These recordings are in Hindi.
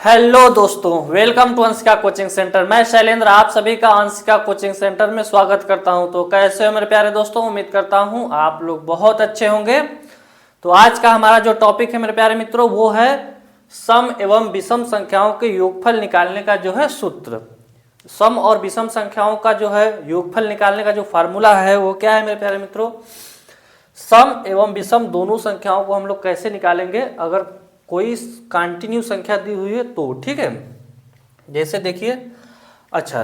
हेलो दोस्तों, welcome to Anshika coaching centre. मैं शैलेंद्र आप सभी का अंशिका कोचिंग सेंटर में स्वागत करता हूं। तो कैसे हो मेरे प्यारे दोस्तों, उम्मीद करता हूं आप लोग बहुत अच्छे होंगे। तो आज का हमारा जो टॉपिक है मेरे प्यारे मित्रों, वो है सम एवं विषम संख्याओं के योगफल निकालने का जो है सूत्र। सम और विषम संख्याओं का जो है योगफल निकालने का जो फार्मूला है वो क्या है मेरे प्यारे मित्रों, सम एवं विषम दोनों संख्याओं को हम लोग कैसे निकालेंगे अगर कोई कंटिन्यू संख्या दी हुई है तो। ठीक है, जैसे देखिए, अच्छा,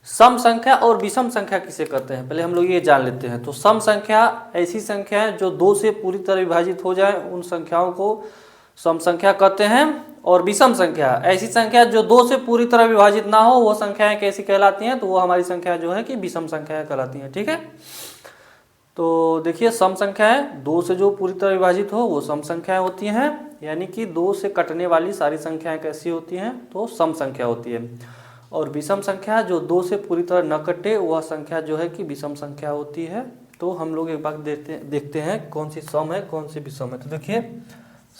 सम संख्या और विषम संख्या किसे कहते हैं पहले हम लोग ये जान लेते हैं। तो सम संख्या ऐसी संख्या है जो दो से पूरी तरह विभाजित हो जाए, उन संख्याओं को सम संख्या कहते हैं। और विषम संख्या ऐसी संख्या जो दो से पूरी तरह विभाजित ना हो, वो संख्याएं कैसी कहलाती हैं, तो वो हमारी संख्या जो है कि विषम संख्या कहलाती हैं। ठीक है, तो देखिए, सम संख्याएं दो से जो पूरी तरह विभाजित हो वो सम संख्याएं होती हैं, यानी कि दो से कटने वाली सारी संख्याएं कैसी होती हैं, तो सम संख्या होती है। और विषम संख्या जो दो से पूरी तरह न कटे वह संख्या जो है कि विषम संख्या होती है। तो हम लोग एक बार देखते हैं कौन सी सम है कौन सी विषम है। तो देखिए,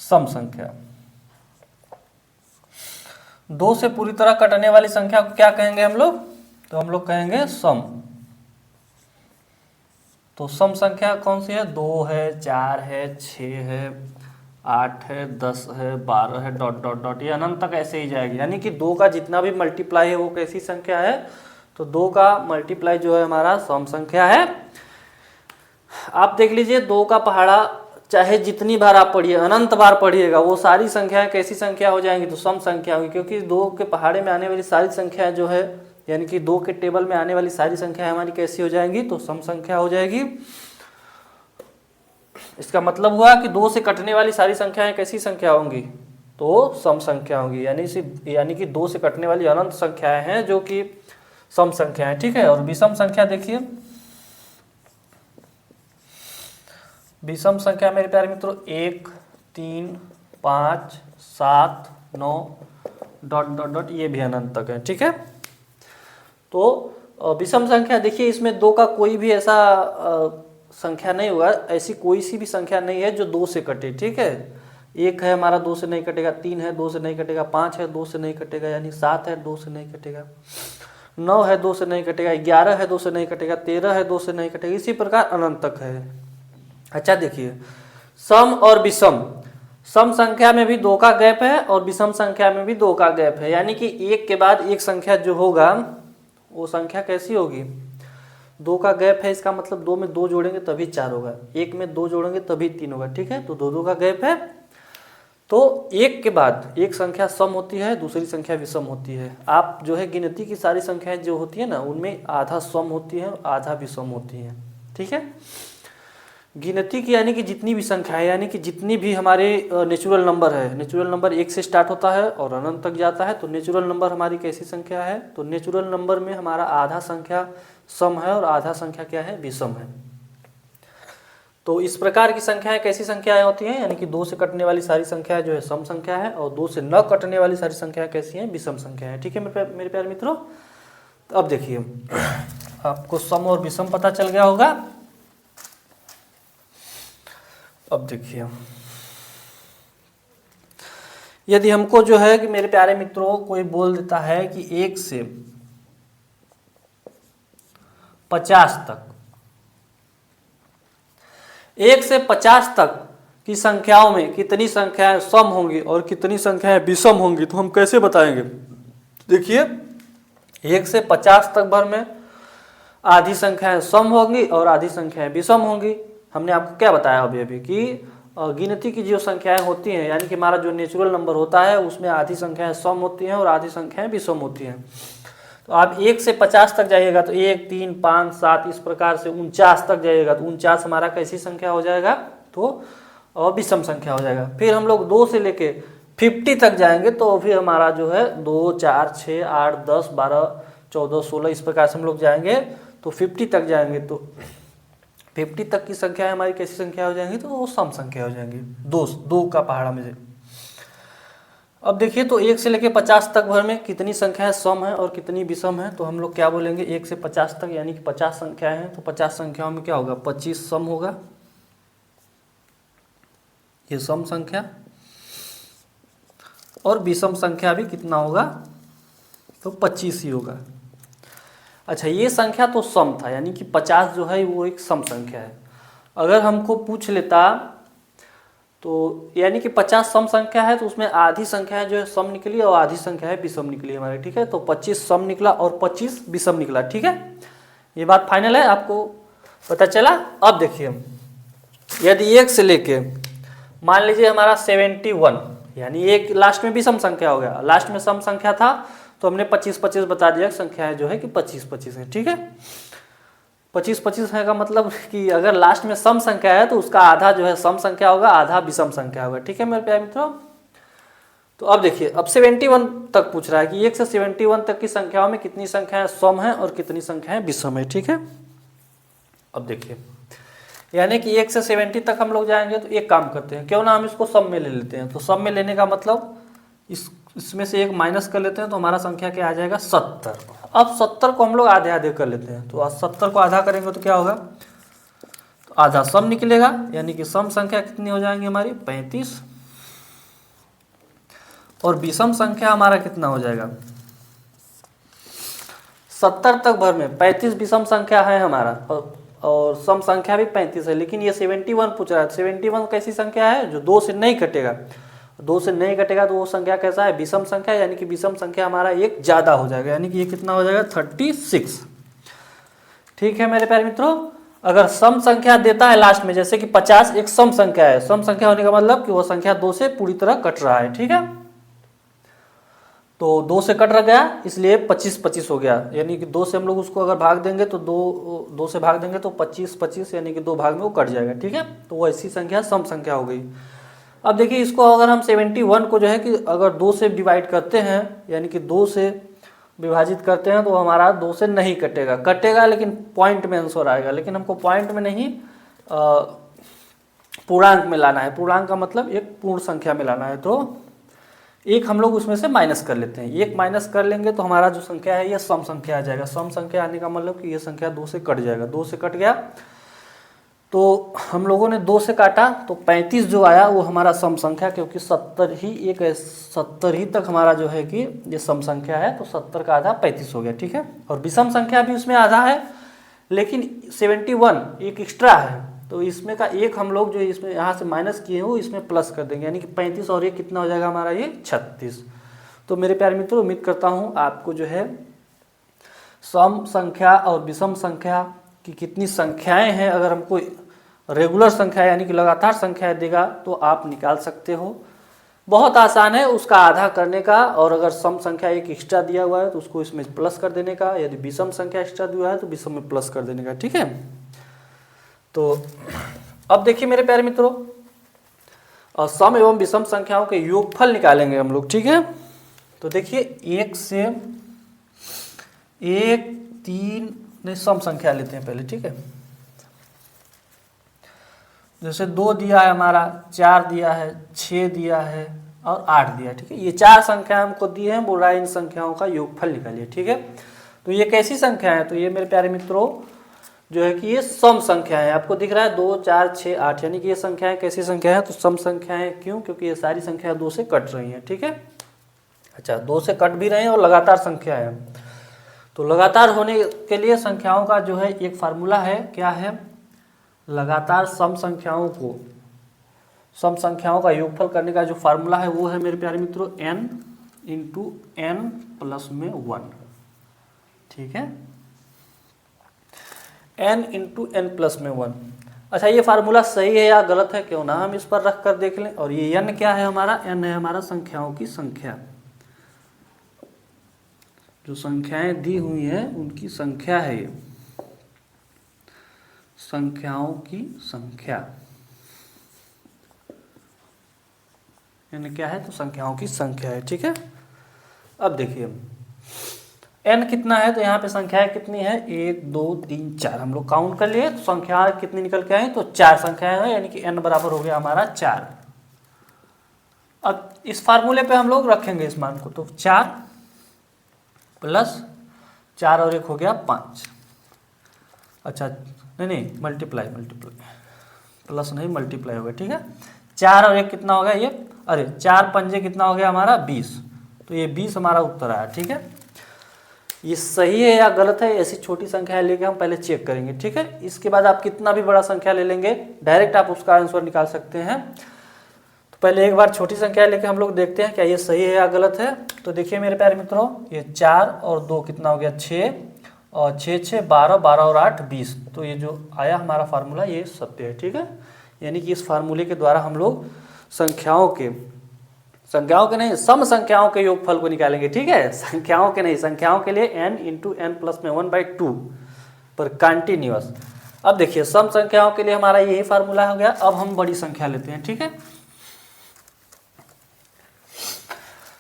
सम संख्या दो से पूरी तरह कटने वाली संख्या को क्या कहेंगे हम लोग, तो हम लोग कहेंगे सम। तो सम संख्या कौन सी है, 2 है, 4 है, 6 है, 8 है, 10 है, 12 है, डॉट डॉट डॉट, ये अनंत तक ऐसे ही जाएगी। यानी कि 2 का जितना भी मल्टीप्लाई है वो कैसी संख्या है, तो 2 का मल्टीप्लाई जो है हमारा सम संख्या है। आप देख लीजिए, 2 का पहाड़ा चाहे जितनी बार आप पढ़िए, अनंत बार पढ़िएगा, वो सारी संख्याएं कैसी संख्या हो जाएंगी, तो सम संख्या होगी। क्योंकि 2 के पहाड़े में आने वाली सारी संख्याएं जो है, यानी कि 2 के टेबल में आने वाली सारी संख्याएं हमारी कैसी हो जाएंगी, तो सम संख्या हो जाएगी। इसका मतलब हुआ कि 2 से कटने वाली सारी संख्याएं कैसी संख्या होंगी, तो सम संख्या होंगी। यानी कि 2 से कटने वाली अनंत संख्याएं हैं जो कि सम संख्याएं। ठीक है, और विषम संख्या देखिए, विषम संख्या मेरे प्यारे मित्रों 1, 3, 5, 7, 9 डॉट डॉट डॉट, ये भी अनंत तक है। ठीक है, तो विषम संख्या देखिए, इसमें 2 का कोई भी ऐसा संख्या नहीं होगा, ऐसी कोई सी भी संख्या नहीं है जो 2 से कटे। ठीक है, 1 है हमारा 2 से नहीं कटेगा, 3 है 2 से नहीं कटेगा, 5 है 2 से नहीं कटेगा, यानी 7 है 2 से नहीं कटेगा, 9 है 2 से नहीं कटेगा, 11 है 2 से नहीं कटेगा, 13 है 2 से नहीं कटेगा, इसी प्रकार अनंत तक है। अच्छा देखिए, सम और विषम, सम संख्या में भी 2 का गैप है और विषम संख्या में भी 2 का गैप है। यानी कि एक के बाद एक संख्या जो होगा वो संख्या कैसी होगी, 2 का गैप है, इसका मतलब 2 में 2 जोड़ेंगे तभी 4 होगा, 1 में 2 जोड़ेंगे तभी 3 होगा। ठीक है, तो 2 का गैप है। तो एक के बाद एक संख्या सम होती है, दूसरी संख्या विषम होती है। आप जो है गिनती की सारी संख्याएं जो होती है ना, उनमें आधा सम होती है आधा विषम होती है। ठीक है, गिनती की यानी कि जितनी भी संख्या है, यानी कि जितनी भी हमारे नेचुरल नंबर है, नेचुरल नंबर 1 से स्टार्ट होता है और अनंत तक जाता है, तो नेचुरल नंबर हमारी कैसी संख्या है, तो नेचुरल नंबर में हमारा आधा संख्या सम है और आधा संख्या क्या है, विषम है। तो इस प्रकार की संख्याएं कैसी संख्याएं होती हैं, यानी कि 2 से कटने वाली सारी संख्याएं जो है सम संख्या है और 2 से न कटने वाली सारी संख्याएं कैसी हैं, विषम संख्या है। ठीक है मेरे प्यारे मित्रों, तो अब देखिए, आपको सम और विषम पता चल गया होगा। अब देखिए, यदि हमको जो है कि मेरे प्यारे मित्रों कोई बोल देता है कि 1 से 50 तक, 1 से 50 तक की संख्याओं में कितनी संख्याएं सम होंगी और कितनी संख्याएं विषम होंगी, तो हम कैसे बताएंगे। देखिए, 1 से 50 तक भर में आधी संख्याएं सम होंगी और आधी संख्याएं विषम होंगी। हमने आपको क्या बताया अभी कि गिनती की जो संख्याएं होती हैं, यानी कि हमारा जो नेचुरल नंबर होता है उसमें आधी संख्याएं सम होती हैं और आधी संख्याएं विषम होती हैं। तो आप 1 से 50 तक जाइएगा तो 1, 3, 5, 7 इस प्रकार से 49 तक जाइएगा तो 49 हमारा कैसी संख्या हो जाएगा, तो विषम संख्या हो जाएगा। फिर हम लोग 2 से लेके 50 तक जाएंगे तो फिर हमारा जो है 2, 4, 6, 8, 10, 12, 14, 16 इस प्रकार से हम लोग जाएंगे तो 50 तक जाएंगे, तो 50 तक की संख्या हमारी कैसी संख्या हो जाएंगी, तो वो सम संख्या हो जाएंगी, 2 का पहाड़ा में से। अब देखिए, तो 1 से लेके 50 तक भर में कितनी संख्याएं सम है और कितनी विषम है, तो हम लोग क्या बोलेंगे, 1 से 50 तक यानी कि 50 संख्याएं हैं, तो 50 संख्याओं में क्या होगा, 25 सम होगा, ये सम संख्या। और विषम संख्या भी कितना होगा, तो 25 ही होगा। अच्छा, ये संख्या तो सम था, यानी कि 50 जो है वो एक सम संख्या है। अगर हमको पूछ लेता तो यानी कि 50 सम संख्या है तो उसमें आधी संख्या है जो है सम निकली और आधी संख्या है विषम निकली हमारे, ठीक है। तो 25 सम निकला और 25 विषम निकला, ठीक है। ये बात फाइनल है, आपको पता चला। अब देखिए, यदि 1 से लेके मान लीजिए हमारा 71, यानी एक लास्ट में विषम संख्या हो गया, लास्ट में सम संख्या था तो हमने 25-25 बता दिया, संख्या है जो है कि 25-25 है, ठीक है। 25-25 है का मतलब कि अगर लास्ट में सम संख्या है तो उसका आधा जो है सम संख्या होगा, आधा विषम संख्या होगा, ठीक है मेरे प्यारे मित्रों। तो अब देखिए, अब 71 तक पूछ रहा है कि 1 से 71 तक की संख्याओं में कितनी संख्याएं सम है और कितनी संख्याएं विषम है, ठीक है। अब देखिए, यानी कि 1 से 70 तक हम लोग जाएंगे तो एक काम करते हैं, क्यों ना हम इसको सम में ले लेते हैं। तो सम में लेने का मतलब इसमें से एक माइनस कर लेते हैं तो हमारा संख्या क्या आ जाएगा, 70। अब 70 को हम लोग आधे आधे कर लेते हैं, तो 70 को आधा करेंगे तो क्या होगा, तो आधा सम निकलेगा, यानी कि सम संख्या कितनी हो जाएंगी हमारी 35, और विषम संख्या हमारा कितना हो जाएगा 70 तक भर में 35 विषम संख्या है हमारा, और सम संख्या भी 35 है। लेकिन ये 71 पूछ रहा है, 71 कैसी संख्या है, जो 2 से नहीं कटेगा। 2 से नहीं कटेगा तो वो संख्या कैसा है, विषम संख्या, यानी कि विषम संख्या हमारा एक ज़्यादा हो जाएगा, यानी कि ये कितना हो जाएगा 36, ठीक है मेरे प्यारे मित्रों। अगर सम संख्या देता है लास्ट में, जैसे कि 50 एक सम संख्या है, सम संख्या होने का मतलब कि वो संख्या 2 से पूरी तरह कट रहा है, ठीक है। तो 2 से कट रह गया इसलिए 25-25 हो गया, यानी कि 2 से हम लोग उसको अगर भाग देंगे तो 2 से भाग देंगे तो 25-25, यानी कि 2 भाग में वो कट जाएगा, ठीक है। तो वो ऐसी संख्या सम संख्या हो गई। अब देखिए, इसको अगर हम 71 को जो है कि अगर 2 से डिवाइड करते हैं, यानी कि 2 से विभाजित करते हैं, तो हमारा 2 से नहीं कटेगा लेकिन पॉइंट में आंसर आएगा। लेकिन हमको पॉइंट में नहीं पूर्णांक में लाना है। पूर्णांक का मतलब एक पूर्ण संख्या में लाना है, तो एक हम लोग उसमें से माइनस कर लेते हैं। एक माइनस कर लेंगे तो हमारा जो संख्या है ये सम संख्या आ जाएगा। सम संख्या आने का मतलब कि ये संख्या 2 से कट जाएगा। 2 से कट गया तो हम लोगों ने 2 से काटा तो 35 जो आया वो हमारा सम संख्या, क्योंकि 70 ही तक हमारा जो है कि ये सम संख्या है, तो 70 का आधा 35 हो गया, ठीक है। और विषम संख्या भी उसमें आधा है, लेकिन 71 एक एक्स्ट्रा है, तो इसमें का एक हम लोग जो इसमें यहाँ से माइनस किए हैं वो इसमें प्लस कर देंगे, यानी कि 35 और एक कितना हो जाएगा हमारा ये 36। तो मेरे प्यारे मित्रों, उम्मीद करता हूँ आपको जो है सम संख्या और विषम संख्या की कितनी संख्याएं हैं, अगर हमको रेगुलर संख्या यानी कि लगातार संख्या देगा तो आप निकाल सकते हो। बहुत आसान है उसका आधा करने का, और अगर सम संख्या एक एक्स्ट्रा दिया हुआ है तो उसको इसमें प्लस कर देने का, यदि विषम संख्या एक्स्ट्रा दिया है तो विषम में प्लस कर देने का, ठीक है। तो अब देखिए मेरे प्यारे मित्रों, और सम एवं विषम संख्याओं के योगफल निकालेंगे हम लोग, ठीक है। तो देखिए 1 से 3 नहीं, सम संख्या लेते हैं पहले, ठीक है। जैसे 2 दिया है हमारा, 4 दिया है, 6 दिया है और 8 दिया है, ठीक है। ये 4 संख्या हमको दी है, बोल रहा है इन संख्याओं का योगफल निकालिए, ठीक है। तो ये कैसी संख्या है, तो ये मेरे प्यारे मित्रों जो है कि ये सम संख्या है। आपको दिख रहा है 2, 4, 6, 8, यानी कि ये संख्याएं कैसी संख्या है, तो सम संख्याएं। क्यों, क्योंकि ये सारी संख्या 2 से कट रही हैं, ठीक है। अच्छा, 2 से कट भी रहे हैं और लगातार संख्या है। तो लगातार होने के लिए संख्याओं का जो है एक फार्मूला है, क्या है, लगातार सम संख्याओं का योगफल करने का जो फार्मूला है वो है मेरे प्यारे मित्रों n × n+1, ठीक है। n × n+1। अच्छा, ये फार्मूला सही है या गलत है, क्यों ना हम इस पर रख कर देख लें। और ये n क्या है हमारा, n है हमारा संख्याओं की संख्या, जो संख्याएं दी हुई हैं उनकी संख्या है ये, संख्याओं की संख्या, यानी क्या है, तो संख्याओं की संख्या है, ठीक है। अब देखिए n कितना है, तो यहाँ पे संख्याएं कितनी है, 1, 2, 3, 4 हम लोग काउंट कर लिए, तो संख्या कितनी निकल के आई, तो 4 संख्याएं हैं, यानी कि n बराबर हो गया हमारा 4। अब इस फार्मूले पे हम लोग रखेंगे इस मान को, तो 4 + 4 और 1 हो गया 5। अच्छा नहीं, मल्टीप्लाई प्लस नहीं, मल्टीप्लाई हो गया, ठीक है। 4 और 1 कितना हो गया, ये अरे 4 पंजे कितना हो गया हमारा 20, तो ये 20 हमारा उत्तर आया। ठीक है, ये सही है या गलत है, ऐसी छोटी संख्या लेके हम पहले चेक करेंगे। ठीक है, इसके बाद आप कितना भी बड़ा संख्या ले लेंगे डायरेक्ट आप उसका आंसर निकाल सकते हैं। तो पहले एक बार छोटी संख्या लेके हम लोग देखते हैं क्या ये सही है या गलत है। तो देखिए मेरे प्यारे मित्रों, ये 4 और 2 कितना हो गया 6, और 6 6 12, 12 और 8 20, तो ये जो आया हमारा फार्मूला ये सत्य है। ठीक है, यानी कि इस फार्मूले के द्वारा हम लोग संख्याओं के नहीं सम संख्याओं के योगफल को निकालेंगे। ठीक है, संख्याओं के नहीं, संख्याओं के लिए n इंटू एन प्लस में 1/2 पर कंटिन्यूअस। अब देखिए सम संख्याओं के लिए हमारा यही फार्मूला हो गया। अब हम बड़ी संख्या लेते हैं। ठीक है,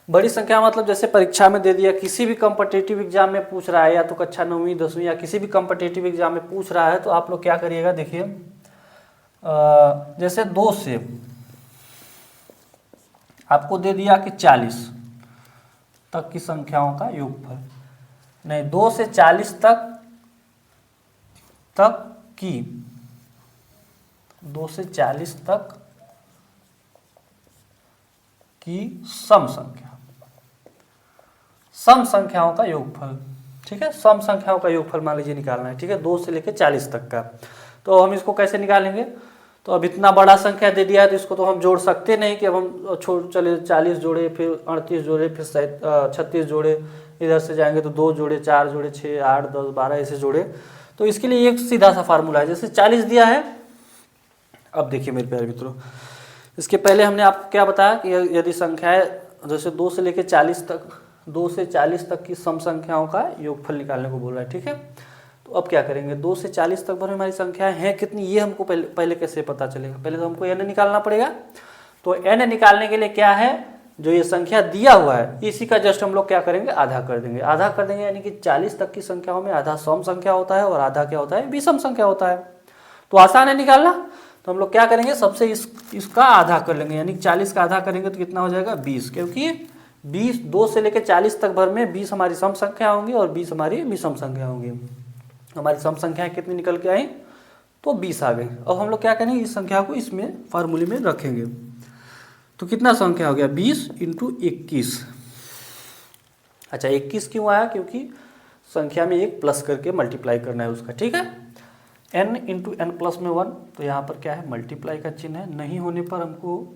बड़ी संख्या मतलब जैसे परीक्षा में दे दिया, किसी भी कॉम्पिटिटिव एग्जाम में पूछ रहा है, या तो कक्षा 9वीं 10वीं या किसी भी कॉम्पिटिटिव एग्जाम में पूछ रहा है, तो आप लोग क्या करिएगा, देखिए जैसे 2 से आपको दे दिया कि 40 तक की संख्याओं का योगफल, नहीं 2 से 40 तक की 2 से 40 तक की सम संख्याओं का योगफल। ठीक है, सम संख्याओं का योगफल मान लीजिए निकालना है। ठीक है, 2 से लेकर 40 तक का। तो हम इसको कैसे निकालेंगे, तो अब इतना बड़ा संख्या दे दिया है तो इसको तो हम जोड़ सकते नहीं कि अब हम छोड़ चले 40 जोड़े, फिर 38 जोड़े, फिर 36 जोड़े, इधर से जाएंगे तो 2 जोड़े, 4 जोड़े, 6 8 10 12 ऐसे जोड़े। तो इसके लिए एक सीधा सा फार्मूला है, जैसे 40 दिया है। अब देखिए मेरे प्यारे मित्रों, इसके पहले हमने आपको क्या बताया कि यदि संख्याएं जैसे 2 से लेकर 40 तक, 2 से 40 तक की सम संख्याओं का योगफल निकालने को बोल रहा है। ठीक है, तो अब क्या करेंगे, 2 से 40 तक भर में हमारी संख्याएं हैं कितनी, ये हमको पहले कैसे पता चलेगा, पहले तो हमको n निकालना पड़ेगा। तो n निकालने के लिए क्या है, जो ये संख्या दिया हुआ है इसी का जस्ट हम लोग क्या करेंगे, आधा कर देंगे, यानी कि 40 तक की संख्याओं में आधा सम संख्या होता है और आधा क्या होता है, विषम संख्या होता है। तो आसान है निकालना। तो हम लोग क्या करेंगे, सबसे इसका आधा कर लेंगे, यानी 40 का आधा करेंगे तो कितना हो जाएगा 20, क्योंकि 20 2 से लेकर 40 तक भर में 20 हमारी सम संख्या होंगी और 20 हमारी विषम संख्या होंगी। हमारी सम संख्याएं कितनी निकल के आई, तो 20 आ गई। अब हम लोग क्या करेंगे, इस संख्या को इसमें फार्मूले में रखेंगे। तो कितना संख्या हो गया 20 इंटू 21। अच्छा 21 क्यों आया, क्योंकि संख्या में एक प्लस करके मल्टीप्लाई करना है उसका। ठीक है, n इंटू एन प्लस में 1, तो यहाँ पर क्या है, मल्टीप्लाई का चिन्ह है। नहीं होने पर हमको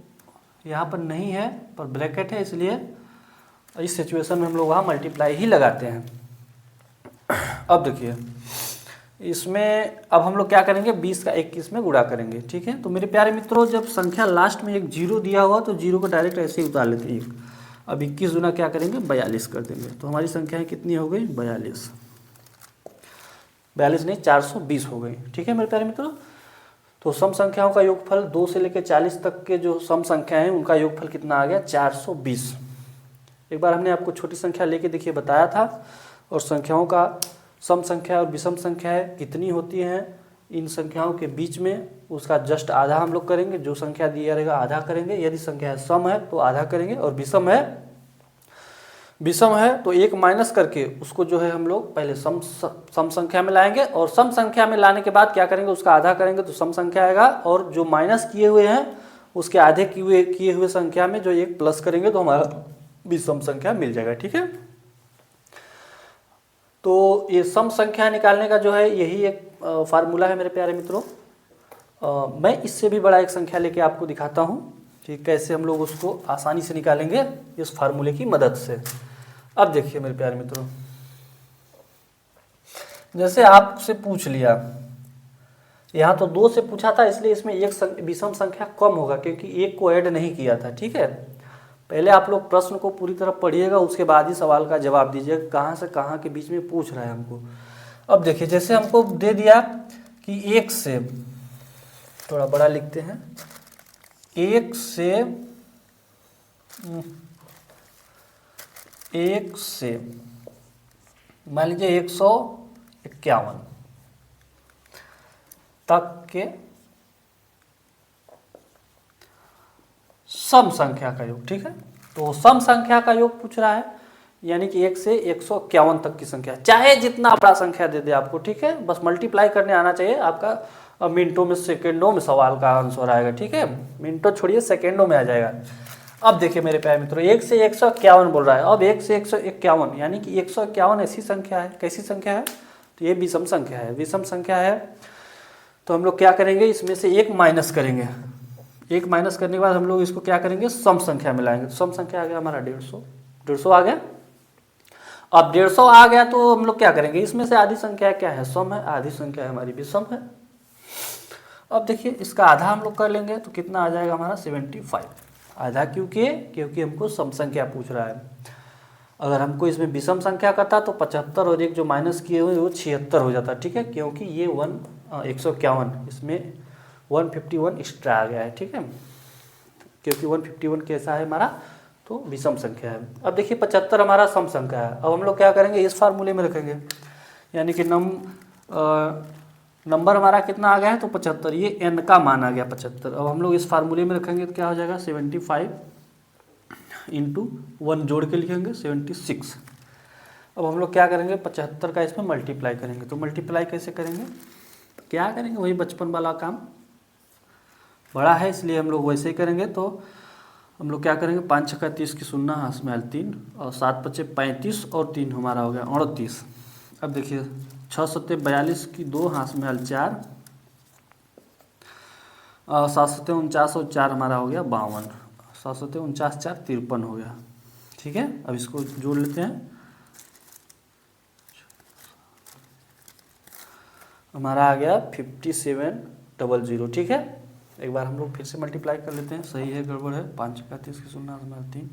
यहाँ पर नहीं है पर ब्रैकेट है, इसलिए इस सिचुएशन में हम लोग वहाँ मल्टीप्लाई ही लगाते हैं। अब देखिए इसमें अब हम लोग क्या करेंगे, 20 का 21 में गुणा करेंगे। ठीक है, तो मेरे प्यारे मित्रों जब संख्या लास्ट में एक 0 दिया हुआ तो 0 को डायरेक्ट ऐसे ही उतार लेते हैं। अब 21 गुना क्या करेंगे, 42 कर देंगे। तो हमारी संख्याएं कितनी हो गई, 42 नहीं 420 हो गई। ठीक है मेरे प्यारे मित्रों, तो सम संख्याओं का योगफल 2 से लेकर 40 तक के जो सम संख्या हैं उनका योगफल कितना आ गया, 420। एक बार हमने आपको छोटी संख्या लेके देखिए बताया था, और संख्याओं का सम संख्या और विषम संख्याएं कितनी होती हैं इन संख्याओं के बीच में, उसका जस्ट आधा हम लोग करेंगे। जो संख्या दिया रहेगा आधा करेंगे, यदि संख्या सम है तो आधा करेंगे, और विषम है तो एक माइनस करके उसको जो है हम लोग पहले सम संख्या में लाएंगे, और सम संख्या में लाने के बाद क्या करेंगे, उसका आधा करेंगे तो सम संख्या आएगा, और जो माइनस किए हुए हैं उसके आधे किए हुए संख्या में जो एक प्लस करेंगे तो हमारा विषम संख्या मिल जाएगा। ठीक है, तो ये सम संख्या निकालने का जो है यही एक फार्मूला है मेरे प्यारे मित्रों। मैं इससे भी बड़ा एक संख्या लेके आपको दिखाता हूँ कि कैसे हम लोग उसको आसानी से निकालेंगे इस फार्मूले की मदद से। अब देखिए मेरे प्यारे मित्रों, जैसे आपसे पूछ लिया, यहाँ तो 2 से पूछा था इसलिए इसमें एक विषम संख्या कम होगा क्योंकि एक को ऐड नहीं किया था। ठीक है, पहले आप लोग प्रश्न को पूरी तरह पढ़िएगा, उसके बाद ही सवाल का जवाब दीजिएगा कहाँ से कहाँ के बीच में पूछ रहा है हमको। अब देखिए जैसे हमको दे दिया कि 1 से, थोड़ा बड़ा लिखते हैं, 1 से मान लीजिए 151 तक के सम संख्या का योग। ठीक है, तो सम संख्या का योग पूछ रहा है, यानी कि 1 से 151 तक की संख्या, चाहे जितना बड़ा संख्या दे दे आपको। ठीक है, बस मल्टीप्लाई करने आना चाहिए आपका। मिनटों में सेकेंडों में सवाल का आंसर आएगा। ठीक है, मिनटों छोड़िए सेकेंडों में आ जाएगा। अब देखिए मेरे प्यारे मित्रों, 1 से 151 बोल रहा है। अब 1 से 151 यानी कि 151 ऐसी संख्या है, कैसी संख्या है, तो ये विषम संख्या है। विषम संख्या है तो हम लोग क्या करेंगे, इसमें से एक माइनस करेंगे। एक माइनस करने के बाद हम लोग इसको क्या करेंगे, सम संख्या मिलाएंगे। तो सम संख्या आ गया हमारा 150, 150 आ गया। अब 150 आ गया तो हम लोग क्या करेंगे, इसमें से आधी संख्या क्या है, सम है, आधी संख्या है हमारी विषम है। अब देखिए इसका आधा हम लोग कर लेंगे तो कितना आ जाएगा हमारा 75। आधा क्योंकि हमको सम संख्या पूछ रहा है। अगर हमको इसमें विषम संख्या करता तो 75 और एक जो माइनस किए हुए वो 76 हो जाता, ठीक है, क्योंकि ये 151 इसमें 151 एक्स्ट्रा आ गया है, ठीक है, क्योंकि 151 कैसा है हमारा, तो विषम संख्या है। अब देखिए 75 हमारा सम संख्या है। अब हम लोग क्या करेंगे, इस फार्मूले में रखेंगे, यानी कि नंबर हमारा कितना आ गया है, तो 75, ये n का मान आ गया 75। अब हम लोग इस फार्मूले में रखेंगे तो क्या हो जाएगा, 75 इंटू 1 जोड़ के लिखेंगे 76। अब हम लोग क्या करेंगे, 75 का इसमें मल्टीप्लाई करेंगे। तो मल्टीप्लाई कैसे करेंगे, क्या करेंगे, वही बचपन वाला काम, बड़ा है इसलिए हम लोग वैसे ही करेंगे। तो हम लोग क्या करेंगे, 5 छक्का 30 की शून्य, हाथ में आयल 3 और 7 पचे 35 और 3 हमारा हो गया 38। अब देखिए 6 सत्ते 42 की 2, हाथ में आयल 4 और 7 सत्ते 49 और 4 हमारा हो गया 52। 7 सत्ते 49 4 53 हो गया, ठीक है। अब इसको जोड़ लेते हैं, हमारा आ गया 5700, ठीक है। एक बार हम लोग फिर से मल्टीप्लाई कर लेते हैं, सही है गड़बड़ है। 5 छक्का 30 की शून्य, हाथ में 3,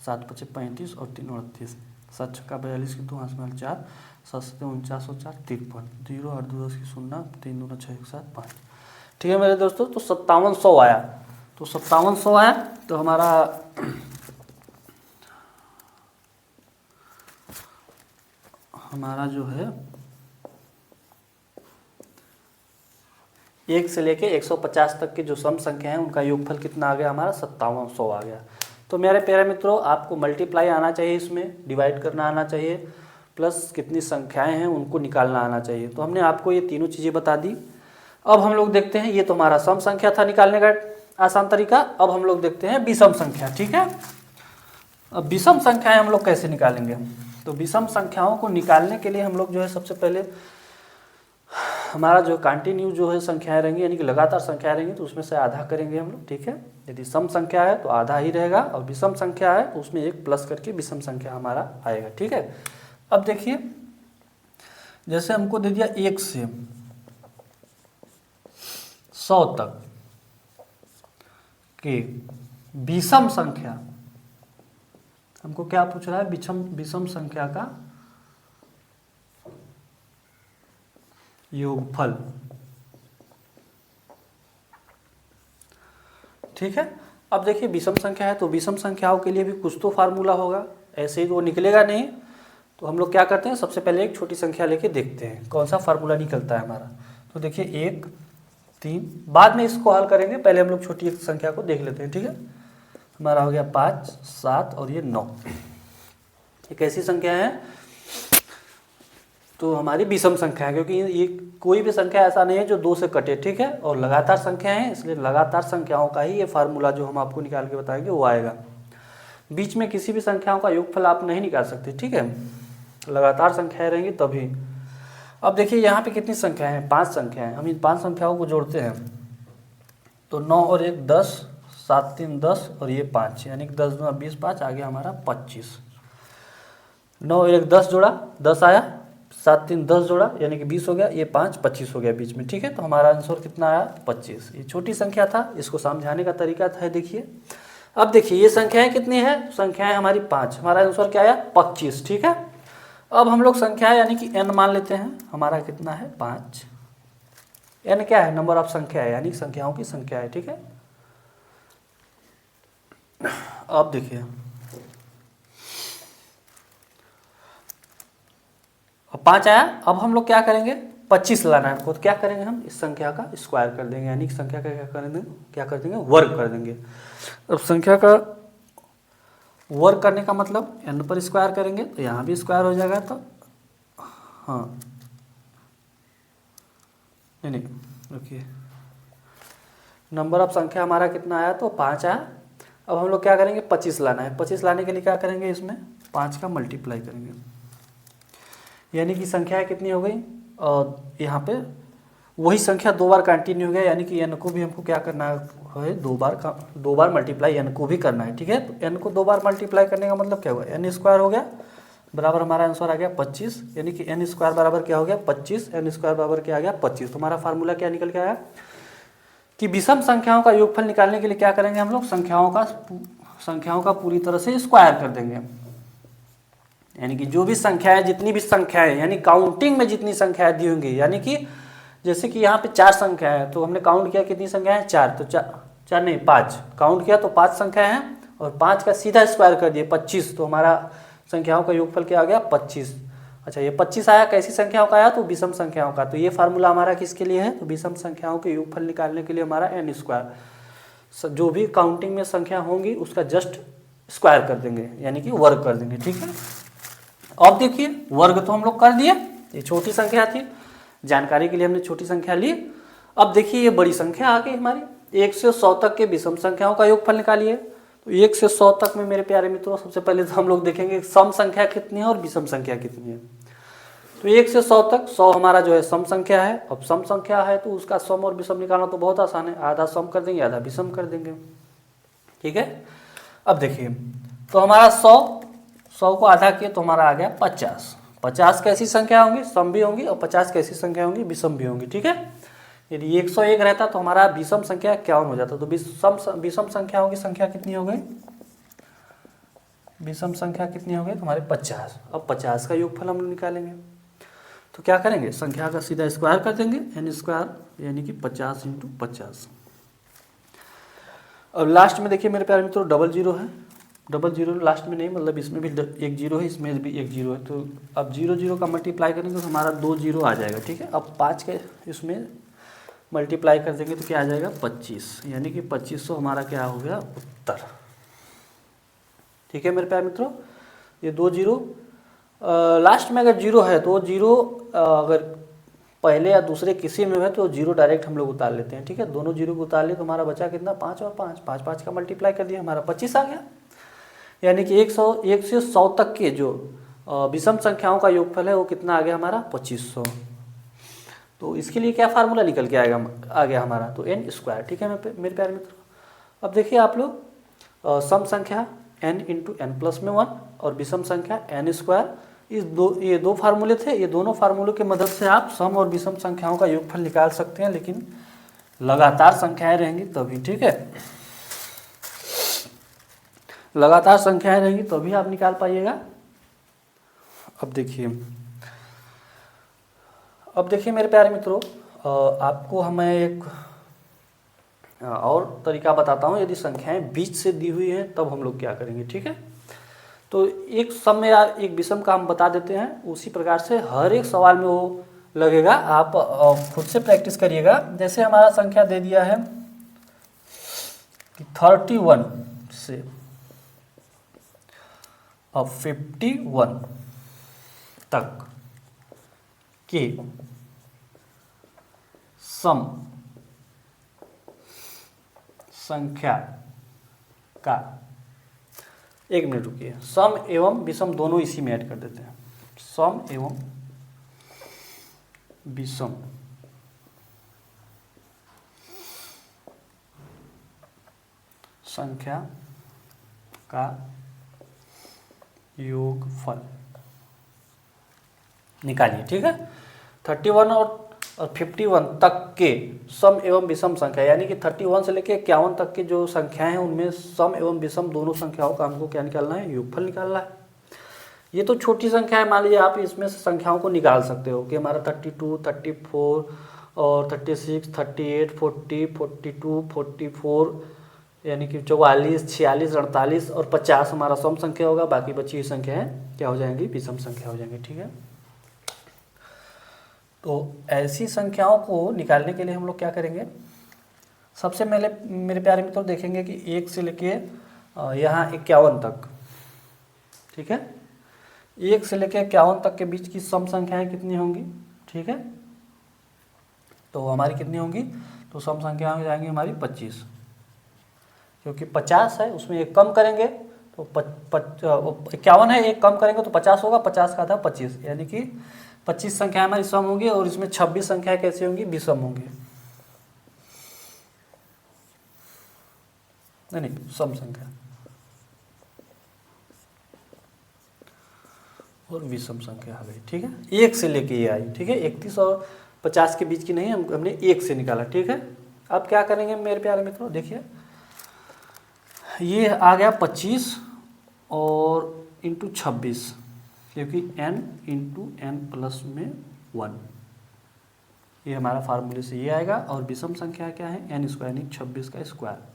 7 पचे 35 और 3 38, 7 छक्का 42 की 2, हाथ में 4, 7 सत्ते 49 और 4 53, 0 8 2 10 की शून्य, 3 2 6 1 7 5, ठीक है मेरे दोस्तों। तो 5700 आया, तो 5700 आया तो हमारा जो है 1 से लेके 150 तक के जो सम संख्या है उनका योगफल कितना आ गया हमारा, 5700 आ गया। तो मेरे प्यारे मित्रों, आपको मल्टीप्लाई आना चाहिए, इसमें डिवाइड करना आना चाहिए, प्लस कितनी संख्याएं हैं उनको निकालना आना चाहिए। तो हमने आपको ये तीनों चीज़ें बता दी। अब हम लोग देखते हैं, ये तो हमारा सम संख्या था निकालने का आसान तरीका। अब हम लोग देखते हैं विषम संख्या, ठीक है। अब विषम संख्याएं हम लोग कैसे निकालेंगे, तो विषम संख्याओं को निकालने के लिए हम लोग जो है सबसे पहले हमारा जो कंटिन्यू जो है संख्याएं रहेंगी, यानी कि लगातार संख्याएं रहेंगी, तो उसमें से आधा करेंगे हम लोग, ठीक है। यदि सम संख्या है तो आधा ही रहेगा, और विषम संख्या है तो उसमें एक प्लस करके विषम संख्या हमारा आएगा, ठीक है। अब देखिए जैसे हमको दे दिया 1 से 100 तक कि विषम संख्या, हमको क्या पूछ रहा है, विषम संख्या का योगफल, ठीक है। अब देखिए विषम संख्या है तो विषम संख्याओं के लिए भी कुछ तो फार्मूला होगा, ऐसे ही तो वो निकलेगा नहीं। तो हम लोग क्या करते हैं, सबसे पहले एक छोटी संख्या लेके देखते हैं कौन सा फार्मूला निकलता है हमारा। तो देखिए 1 3, बाद में इसको हल करेंगे, पहले हम लोग छोटी संख्या को देख लेते हैं, ठीक है। हमारा हो गया 5 7 और ये 9, ये कैसी संख्या है, तो हमारी विषम संख्या है, क्योंकि ये कोई भी संख्या ऐसा नहीं है जो 2 से कटे, ठीक है, और लगातार संख्या है, इसलिए लगातार संख्याओं का ही ये फार्मूला जो हम आपको निकाल के बताएंगे वो आएगा। बीच में किसी भी संख्याओं का योगफल आप नहीं निकाल सकते, ठीक है, लगातार संख्याएं रहेंगी तभी। अब देखिए यहाँ पे कितनी संख्याएं हैं, 5 संख्याएं, हम इन 5 संख्याओं को जोड़ते हैं तो 9 और 1 10, 7 3 10 और ये 5, यानी कि 10 2 20, 5 आ गया हमारा 25। 9 और 1 10 जोड़ा 10 आया, 7 3 10 जोड़ा यानी कि 20 हो गया, ये 5 25 हो गया बीच में, ठीक है। तो हमारा आंसर कितना आया 25। ये छोटी संख्या था, इसको समझाने का तरीका था, देखिए। अब देखिए ये संख्याएं कितनी है, संख्याएं हमारी 5, हमारा आंसर क्या आया 25, ठीक है। अब हम लोग संख्याएं यानी कि n मान लेते हैं, हमारा कितना है 5। n क्या है, नंबर ऑफ संख्या है, यानी संख्याओं की संख्या है, ठीक है। अब देखिए अब 5 आया, अब हम लोग क्या करेंगे, 25 लाना है हमको, तो क्या करेंगे, हम इस संख्या का स्क्वायर कर देंगे, यानी कि संख्या का क्या कर देंगे, वर्ग कर देंगे। अब संख्या का वर्ग करने का मतलब n पर स्क्वायर करेंगे तो यहाँ भी स्क्वायर हो जाएगा, तो हाँ नहीं रुकिए, नंबर ऑफ संख्या हमारा कितना आया, तो 5 आया, अब हम लोग क्या करेंगे, 25 लाना है। 25 लाने के लिए क्या करेंगे, इसमें 5 का मल्टीप्लाई करेंगे, यानी कि संख्या कितनी हो गई, और यहाँ पे वही संख्या 2 बार कंटिन्यू हो गया, यानी कि n को भी हमको क्या करना है, 2 बार मल्टीप्लाई n को भी करना है। ठीक है, तो n को 2 बार मल्टीप्लाई करने का मतलब क्या हुआ, n स्क्वायर हो गया बराबर हमारा आंसर आ गया 25, यानी कि n स्क्वायर बराबर क्या हो गया 25, n स्क्वायर बराबर क्या आ गया 25। तो हमारा फार्मूला क्या निकल के आया कि विषम संख्याओं का योगफल निकालने के लिए क्या करेंगे हम लोग, संख्याओं का पूरी तरह से स्क्वायर कर देंगे, यानी कि जो भी संख्या है, जितनी भी संख्या है, यानी काउंटिंग में जितनी संख्याएं दी होंगी, यानी कि जैसे कि यहाँ पे 4 संख्या है, तो हमने काउंट किया कितनी संख्या है, 4, तो 4 नहीं 5 काउंट किया, तो 5 संख्या है, और 5 का सीधा स्क्वायर कर दिए 25, तो हमारा संख्याओं का योगफल क्या आ गया 25। अच्छा, ये 25 आया कैसी संख्याओं का आया, तो विषम संख्याओं का। तो ये फार्मूला हमारा किसके लिए है, तो विषम संख्याओं के योगफल निकालने के लिए हमारा n स्क्वायर, जो भी काउंटिंग में संख्या होंगी उसका जस्ट स्क्वायर कर देंगे, यानी कि वर्ग कर देंगे। ठीक है, अब देखिए वर्ग तो हम लोग कर दिए, ये छोटी संख्या थी, जानकारी के लिए हमने छोटी संख्या ली। अब देखिए ये बड़ी संख्या आ गई हमारी, 1 से 100 तक के विषम संख्याओं का योगफल निकालिए। तो 1 से 100 तक में मेरे प्यारे मित्रों सबसे पहले तो हम लोग देखेंगे सम संख्या कितनी है और विषम संख्या कितनी है। तो 1 से 100 तक, 100 हमारा जो है सम संख्या है। अब सम संख्या है तो उसका सम और विषम निकालना तो बहुत आसान है, आधा सम कर देंगे आधा विषम कर देंगे। ठीक है, अब देखिए तो हमारा 100 को आधा किए तो हमारा आ गया 50। 50 कैसी संख्या होंगी, सम भी होंगी, और 50 कैसी संख्या होंगी, विषम भी होंगी। ठीक है, यदि 101 रहता तो हमारा विषम संख्या 51 हो जाता। तो विषम संख्याओं की संख्या कितनी हो गई, विषम संख्या कितनी हो गई, तुम्हारे 50। अब 50 का योगफल हम निकालेंगे, तो क्या करेंगे, संख्या का सीधा स्क्वायर कर देंगे, n स्क्वायर यानी कि 50 × 50। अब लास्ट में देखिए मेरे प्यारे मित्रों डबल जीरो है, डबल जीरो लास्ट में नहीं, मतलब इसमें भी एक जीरो है, इसमें भी एक जीरो है। तो अब 0 0 का मल्टीप्लाई करेंगे तो हमारा 2 जीरो आ जाएगा। ठीक है, अब 5 के इसमें मल्टीप्लाई कर देंगे तो क्या आ जाएगा 25, यानी कि 2500 हमारा क्या हो गया उत्तर। ठीक है मेरे प्यारे मित्रों, ये 2 जीरो लास्ट में अगर जीरो है तो जीरो अगर पहले या दूसरे किसी में है तो जीरो डायरेक्ट हम लोग उतार लेते हैं। ठीक है, दोनों जीरो को उतार लिए तो हमारा बचा कितना 5 और 5, 5 5 का मल्टीप्लाई कर दिया हमारा 25 आ गया। यानी कि 1 से 100 तक के जो विषम संख्याओं का योगफल है वो कितना आ गया हमारा 2500। तो इसके लिए क्या फार्मूला निकल के आ गया हमारा, तो n स्क्वायर। ठीक है मेरे प्यारे मित्रों, अब देखिए आप लोग सम संख्या n × n+1 और विषम संख्या n स्क्वायर, ये दो फार्मूले थे। ये दोनों फार्मूलों की मदद से आप सम और विषम संख्याओं का योगफल निकाल सकते हैं, लेकिन लगातार संख्याएं रहेंगी तभी। ठीक है, लगातार संख्याएं रहेंगी तभी आप निकाल पाइएगा। अब देखिए मेरे प्यारे मित्रों, आपको मैं एक और तरीका बताता हूँ। यदि संख्याएं बीच से दी हुई हैं तब हम लोग क्या करेंगे। ठीक है, तो एक सम में या एक विषम का हम बता देते हैं, उसी प्रकार से हर एक सवाल में वो लगेगा। आप खुद से प्रैक्टिस करिएगा। जैसे हमारा संख्या दे दिया है कि 31 से अब 51 तक के सम संख्या का, एक मिनट रुकिए, सम एवं विषम दोनों इसी में ऐड कर देते हैं। सम एवं विषम संख्या का योगफल निकालिए। ठीक है, 31 और 51 तक के सम एवं विषम संख्या, यानी कि 31 से लेकर 51 तक के जो संख्याएं हैं उनमें सम एवं विषम दोनों संख्याओं का हमको क्या निकालना है, योगफल निकालना है। ये तो छोटी संख्या है, मान लीजिए आप इसमें से संख्याओं को निकाल सकते हो कि हमारा 32, 34 और 36, 38, 40, 42, 44, यानी कि 44, 46, 48 और 50 हमारा सम संख्या होगा। बाकी बची हुई संख्याएं क्या हो जाएंगी, विषम संख्या हो जाएंगी। ठीक है, तो ऐसी संख्याओं को निकालने के लिए हम लोग क्या करेंगे, सबसे पहले मेरे प्यारे मित्रों देखेंगे कि 1 से लेके यहाँ 51 तक। ठीक है, 1 से लेके 51 तक के बीच की सम संख्याएं कितनी होंगी। ठीक है, तो हमारी कितनी होंगी, तो सम संख्याएं हो जाएंगी हमारी 25। क्योंकि 50 है, उसमें एक कम करेंगे तो 51 है, एक कम करेंगे तो 50 होगा, 50 का था 25, यानी कि 25 संख्या हमारी सम होंगी और इसमें 26 संख्या कैसे होंगी, विषम होंगी। नहीं, सम संख्या और विषम संख्या आ गई। ठीक है, एक से लेके ये आई। ठीक है, 31 और 50 के बीच की नहीं, हमने एक से निकाला। ठीक है, अब क्या करेंगे मेरे प्यारे मित्रों, देखिए ये आ गया 25 और इंटू 26, क्योंकि n इंटू एन प्लस में 1, ये हमारा फार्मूले से ये आएगा। और विषम संख्या क्या है, n स्क्वायर यानी 26 का स्क्वायर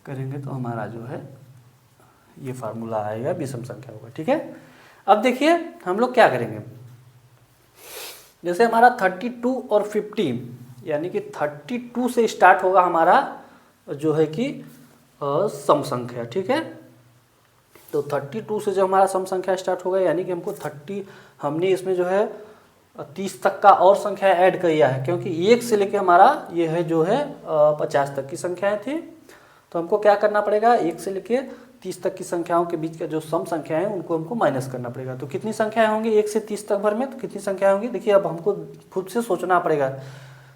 करेंगे तो हमारा जो है ये फार्मूला आएगा, विषम संख्या होगा। ठीक है, अब देखिए हम लोग क्या करेंगे, जैसे हमारा 32 और 50, यानी कि 32 से स्टार्ट होगा हमारा जो है कि सम संख्या। ठीक है, तो 32 से जब हमारा सम संख्या स्टार्ट होगा, यानी कि हमको हमने इसमें जो है 30 तक का और संख्या ऐड किया है, क्योंकि 1 से लेके हमारा ये है जो है 50 तक की संख्याएं थी। तो हमको क्या करना पड़ेगा, 1 से लेके 30 तक की संख्याओं के बीच का जो सम संख्या है उनको हमको माइनस करना पड़ेगा। तो कितनी संख्याएं होंगी 1 से 30 तक भर में, तो कितनी संख्या होंगी, देखिए अब हमको खुद से सोचना पड़ेगा।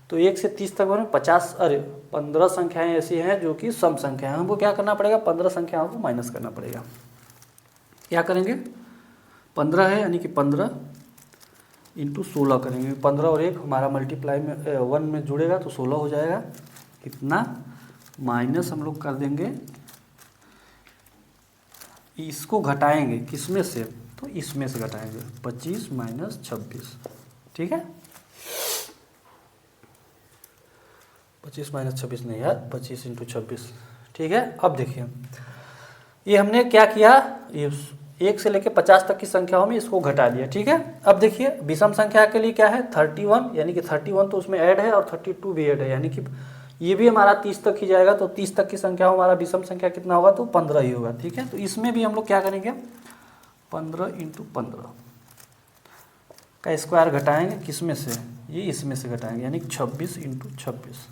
तो 1 से 30 तक भर में 15 संख्याएं ऐसी हैं जो कि सम संख्या है, हमको क्या करना पड़ेगा, 15 संख्याओं को माइनस करना पड़ेगा। क्या करेंगे, 15 है यानी कि 15 इंटू 16 करेंगे, 15 और 1 हमारा मल्टीप्लाई में 1 में जुड़ेगा तो 16 हो जाएगा। कितना माइनस हम लोग कर देंगे, इसको घटाएंगे किसमें से, तो इसमें से घटाएंगे, 25 माइनस 26। ठीक है, 25 माइनस 26 नहीं यार, 25 इंटू 26। ठीक है, अब देखिए ये हमने क्या किया, ये 1 से लेके 50 तक की संख्याओं में इसको घटा दिया। ठीक है, अब देखिए विषम संख्या के लिए क्या है, 31, यानी कि 31 तो उसमें ऐड है और 32 भी ऐड है, यानी कि ये भी हमारा 30 तक ही जाएगा। तो 30 तक की संख्या हमारा विषम संख्या कितना होगा, तो 15 ही होगा। ठीक है, तो इसमें भी हम लोग क्या करेंगे, 15 इंटू 15 का स्क्वायर घटाएंगे, किसमें से, ये इसमें से घटाएंगे, यानी 26 इंटू 26।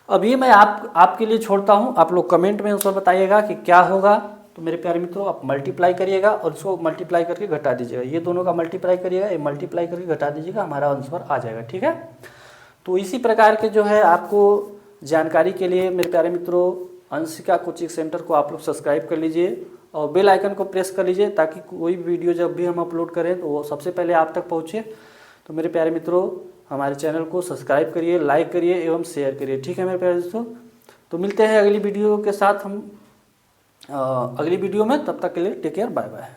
अब ये मैं आपके लिए छोड़ता हूँ, आप लोग कमेंट में आंसर बताइएगा कि क्या होगा। तो मेरे प्यारे मित्रों आप मल्टीप्लाई करिएगा और इसको मल्टीप्लाई करके घटा दीजिएगा, ये दोनों का मल्टीप्लाई करिएगा, ये मल्टीप्लाई करके घटा दीजिएगा, हमारा आंसर आ जाएगा। ठीक है, तो इसी प्रकार के जो है आपको जानकारी के लिए मेरे प्यारे मित्रों अंशिका कोचिंग सेंटर को आप लोग सब्सक्राइब कर लीजिए और बेल आइकन को प्रेस कर लीजिए, ताकि कोई वीडियो जब भी हम अपलोड करें तो वो सबसे पहले आप तक पहुँचे। तो मेरे प्यारे मित्रों हमारे चैनल को सब्सक्राइब करिए, लाइक करिए एवं शेयर करिए। ठीक है मेरे प्यारे दोस्तों, तो मिलते हैं अगली वीडियो के साथ हम अगली वीडियो में, तब तक के लिए टेक केयर, बाय बाय।